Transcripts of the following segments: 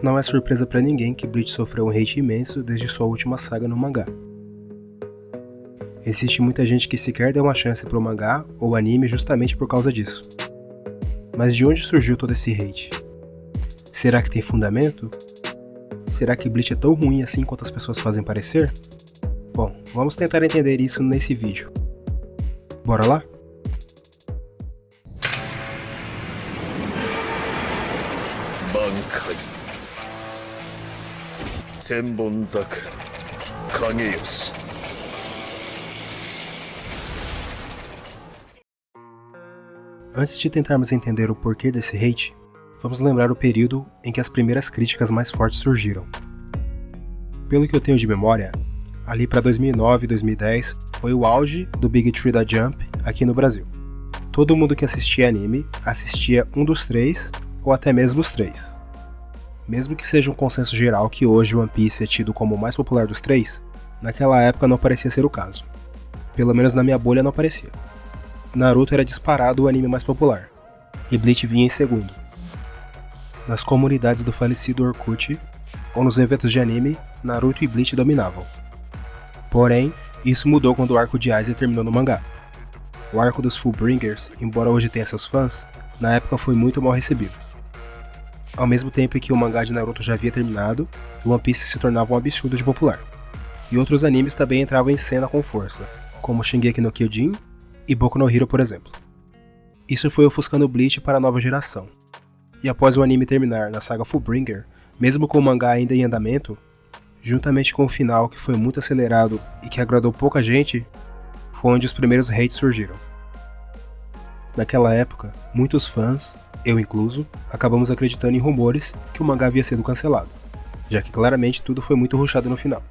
Não é surpresa pra ninguém que Bleach sofreu um hate imenso desde sua última saga no mangá. Existe muita gente que sequer deu uma chance pro mangá ou anime justamente por causa disso. Mas de onde surgiu todo esse hate? Será que tem fundamento? Será que Bleach é tão ruim assim quanto as pessoas fazem parecer? Bom, vamos tentar entender isso nesse vídeo. Bora lá? Bankai Senbon Zakura Kageyoshi. Antes de tentarmos entender o porquê desse hate, vamos lembrar o período em que as primeiras críticas mais fortes surgiram. Pelo que eu tenho de memória, ali para 2009 e 2010 foi o auge do Big Three da Jump aqui no Brasil. Todo mundo que assistia anime assistia um dos três ou até mesmo os três. Mesmo que seja um consenso geral que hoje One Piece é tido como o mais popular dos três, naquela época não parecia ser o caso. Pelo menos na minha bolha não parecia. Naruto era disparado o anime mais popular, e Bleach vinha em segundo. Nas comunidades do falecido Orkut, ou nos eventos de anime, Naruto e Bleach dominavam. Porém, isso mudou quando o arco de Aizen terminou no mangá. O arco dos Fullbringers, embora hoje tenha seus fãs, na época foi muito mal recebido. Ao mesmo tempo que o mangá de Naruto já havia terminado, One Piece se tornava um absurdo de popular. E outros animes também entravam em cena com força, como Shingeki no Kyojin e Boku no Hero, por exemplo. Isso foi ofuscando Bleach para a nova geração. E após o anime terminar na saga Fullbringer, mesmo com o mangá ainda em andamento, juntamente com o final que foi muito acelerado e que agradou pouca gente, foi onde os primeiros hates surgiram. Naquela época, muitos fãs, eu incluso, acabamos acreditando em rumores que o mangá havia sido cancelado, já que claramente tudo foi muito rushado no final.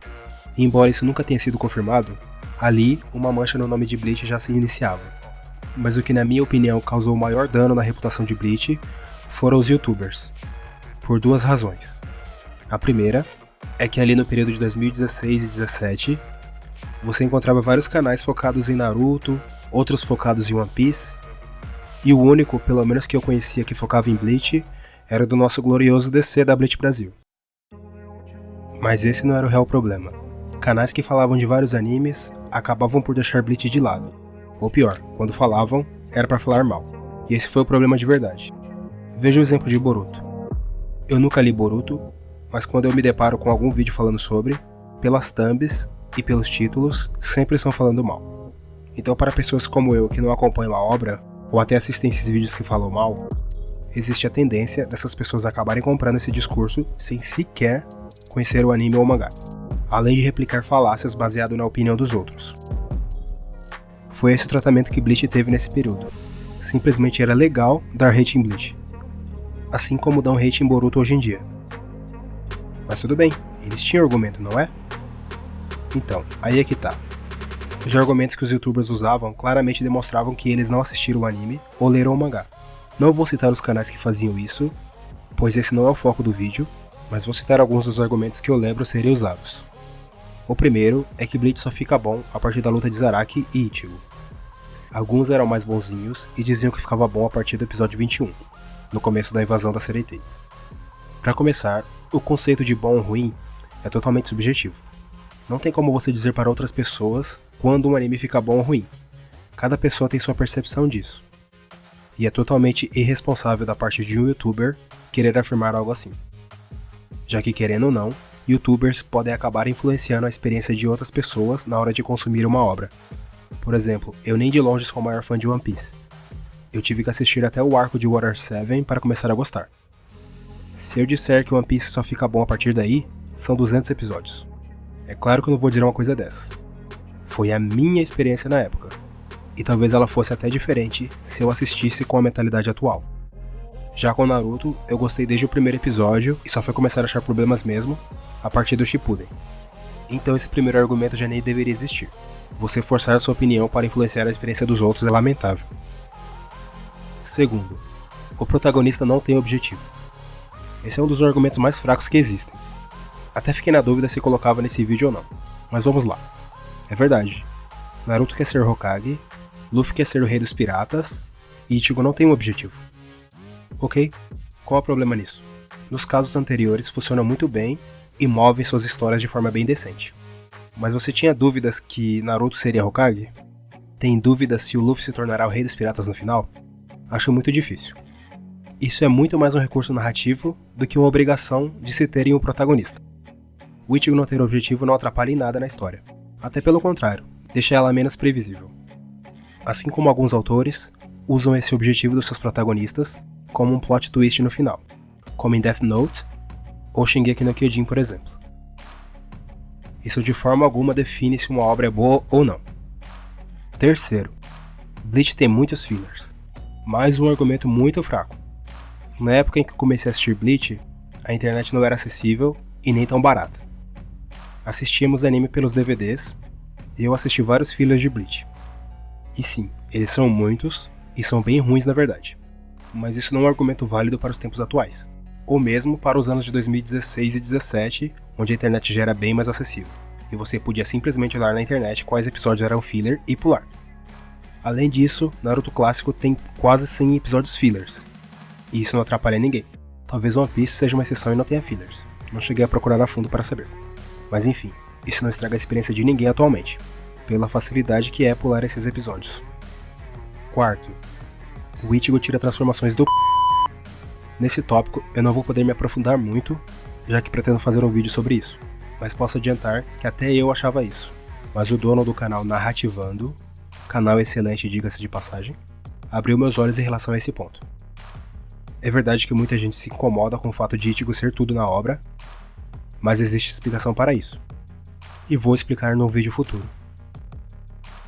E embora isso nunca tenha sido confirmado, ali uma mancha no nome de Bleach já se iniciava. Mas o que na minha opinião causou o maior dano na reputação de Bleach foram os youtubers, por duas razões. A primeira é que ali no período de 2016 e 2017, você encontrava vários canais focados em Naruto, outros focados em One Piece, e o único, pelo menos que eu conhecia, que focava em Bleach, era do nosso glorioso DC da Bleach Brasil. Mas esse não era o real problema. Canais que falavam de vários animes acabavam por deixar Bleach de lado. Ou pior, quando falavam, era pra falar mal. E esse foi o problema de verdade. Veja o exemplo de Boruto. Eu nunca li Boruto, mas quando eu me deparo com algum vídeo falando sobre, pelas thumbs e pelos títulos, sempre estão falando mal. Então para pessoas como eu que não acompanham a obra, ou até assistem esses vídeos que falam mal, existe a tendência dessas pessoas acabarem comprando esse discurso sem sequer conhecer o anime ou o mangá, além de replicar falácias baseado na opinião dos outros. Foi esse o tratamento que Bleach teve nesse período. Simplesmente era legal dar hate em Bleach, assim como dão hate em Boruto hoje em dia. Mas tudo bem, eles tinham argumento, não é? Então, aí é que tá. Os argumentos que os youtubers usavam claramente demonstravam que eles não assistiram o anime ou leram o mangá. Não vou citar os canais que faziam isso, pois esse não é o foco do vídeo, mas vou citar alguns dos argumentos que eu lembro serem usados. O primeiro é que Bleach só fica bom a partir da luta de Zaraki e Ichigo. Alguns eram mais bonzinhos e diziam que ficava bom a partir do episódio 21, no começo da invasão da Sereitei. Para começar, o conceito de bom ou ruim é totalmente subjetivo. Não tem como você dizer para outras pessoas quando um anime fica bom ou ruim. Cada pessoa tem sua percepção disso. E é totalmente irresponsável da parte de um youtuber querer afirmar algo assim. Já que, querendo ou não, youtubers podem acabar influenciando a experiência de outras pessoas na hora de consumir uma obra. Por exemplo, eu nem de longe sou o maior fã de One Piece. Eu tive que assistir até o arco de Water 7 para começar a gostar. Se eu disser que One Piece só fica bom a partir daí, são 200 episódios. É claro que eu não vou dizer uma coisa dessa. Foi a minha experiência na época. E talvez ela fosse até diferente se eu assistisse com a mentalidade atual. Já com Naruto, eu gostei desde o primeiro episódio e só foi começar a achar problemas mesmo a partir do Shippuden. Então esse primeiro argumento já nem deveria existir. Você forçar a sua opinião para influenciar a experiência dos outros é lamentável. Segundo, o protagonista não tem objetivo. Esse é um dos argumentos mais fracos que existem. Até fiquei na dúvida se colocava nesse vídeo ou não, mas vamos lá. É verdade, Naruto quer ser Hokage, Luffy quer ser o rei dos piratas, e Ichigo não tem um objetivo. Ok, qual é o problema nisso? Nos casos anteriores funcionam muito bem e movem suas histórias de forma bem decente. Mas você tinha dúvidas que Naruto seria Hokage? Tem dúvidas se o Luffy se tornará o rei dos piratas no final? Acho muito difícil. Isso é muito mais um recurso narrativo do que uma obrigação de se terem um protagonista. O Ichigo não ter objetivo não atrapalha em nada na história. Até pelo contrário, deixa ela menos previsível. Assim como alguns autores usam esse objetivo dos seus protagonistas como um plot twist no final, como em Death Note ou Shingeki no Kyojin, por exemplo. Isso de forma alguma define se uma obra é boa ou não. Terceiro, Bleach tem muitos fillers. Mais um argumento muito fraco. Na época em que eu comecei a assistir Bleach, a internet não era acessível e nem tão barata. Assistíamos anime pelos DVDs e eu assisti vários fillers de Bleach. E sim, eles são muitos e são bem ruins na verdade. Mas isso não é um argumento válido para os tempos atuais, ou mesmo para os anos de 2016 e 2017, onde a internet já era bem mais acessível, e você podia simplesmente olhar na internet quais episódios eram filler e pular. Além disso, Naruto clássico tem quase 100 episódios fillers, e isso não atrapalha ninguém. Talvez One Piece seja uma exceção e não tenha fillers, não cheguei a procurar a fundo para saber. Mas enfim, isso não estraga a experiência de ninguém atualmente, pela facilidade que é pular esses episódios. Quarto, o Ichigo tira transformações do Nesse tópico eu não vou poder me aprofundar muito, já que pretendo fazer um vídeo sobre isso, mas posso adiantar que até eu achava isso, mas o dono do canal Narrativando, canal excelente diga-se de passagem, abriu meus olhos em relação a esse ponto. É verdade que muita gente se incomoda com o fato de Ichigo ser tudo na obra, mas existe explicação para isso, e vou explicar num vídeo futuro.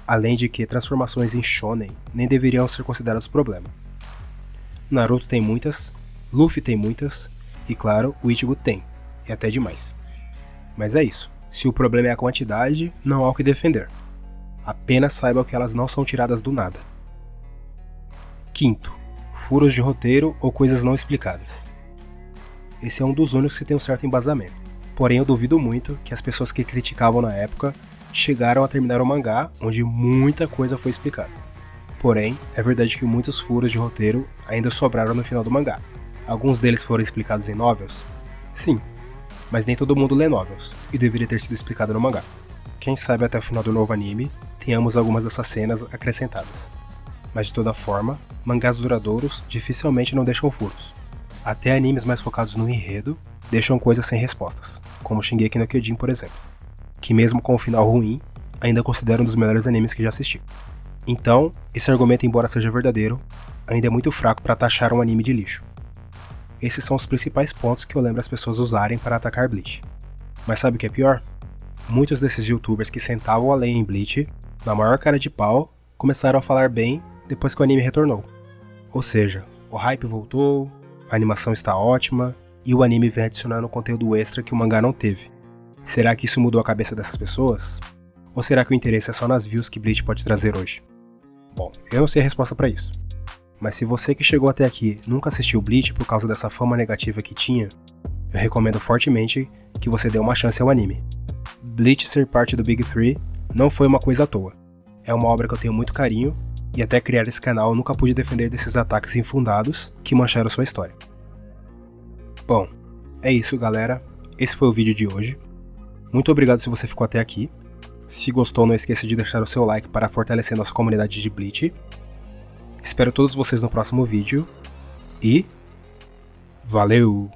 Além de que transformações em shonen nem deveriam ser consideradas problema. Naruto tem muitas, Luffy tem muitas, e claro, o Ichigo tem, e até demais. Mas é isso, se o problema é a quantidade, não há o que defender. Apenas saiba que elas não são tiradas do nada. Quinto, furos de roteiro ou coisas não explicadas. Esse é um dos únicos que tem um certo embasamento, porém eu duvido muito que as pessoas que criticavam na época chegaram a terminar o mangá onde muita coisa foi explicada. Porém, é verdade que muitos furos de roteiro ainda sobraram no final do mangá. Alguns deles foram explicados em novels? Sim, mas nem todo mundo lê novels, e deveria ter sido explicado no mangá. Quem sabe até o final do novo anime, tenhamos algumas dessas cenas acrescentadas. Mas de toda forma, mangás duradouros dificilmente não deixam furos. Até animes mais focados no enredo deixam coisas sem respostas, como Shingeki no Kyojin, por exemplo, que mesmo com o final ruim, ainda considero um dos melhores animes que já assisti. Então, esse argumento, embora seja verdadeiro, ainda é muito fraco para taxar um anime de lixo. Esses são os principais pontos que eu lembro as pessoas usarem para atacar Bleach. Mas sabe o que é pior? Muitos desses youtubers que sentavam a lenha em Bleach, na maior cara de pau, começaram a falar bem depois que o anime retornou. Ou seja, o hype voltou, a animação está ótima, e o anime vem adicionando conteúdo extra que o mangá não teve. Será que isso mudou a cabeça dessas pessoas? Ou será que o interesse é só nas views que Bleach pode trazer hoje? Bom, eu não sei a resposta para isso. Mas se você que chegou até aqui nunca assistiu Bleach por causa dessa fama negativa que tinha, eu recomendo fortemente que você dê uma chance ao anime. Bleach ser parte do Big 3 não foi uma coisa à toa. É uma obra que eu tenho muito carinho, e até criar esse canal eu nunca pude defender desses ataques infundados que mancharam sua história. Bom, é isso galera, esse foi o vídeo de hoje. Muito obrigado se você ficou até aqui. Se gostou, não esqueça de deixar o seu like para fortalecer nossa comunidade de Bleach. Espero todos vocês no próximo vídeo. E... valeu!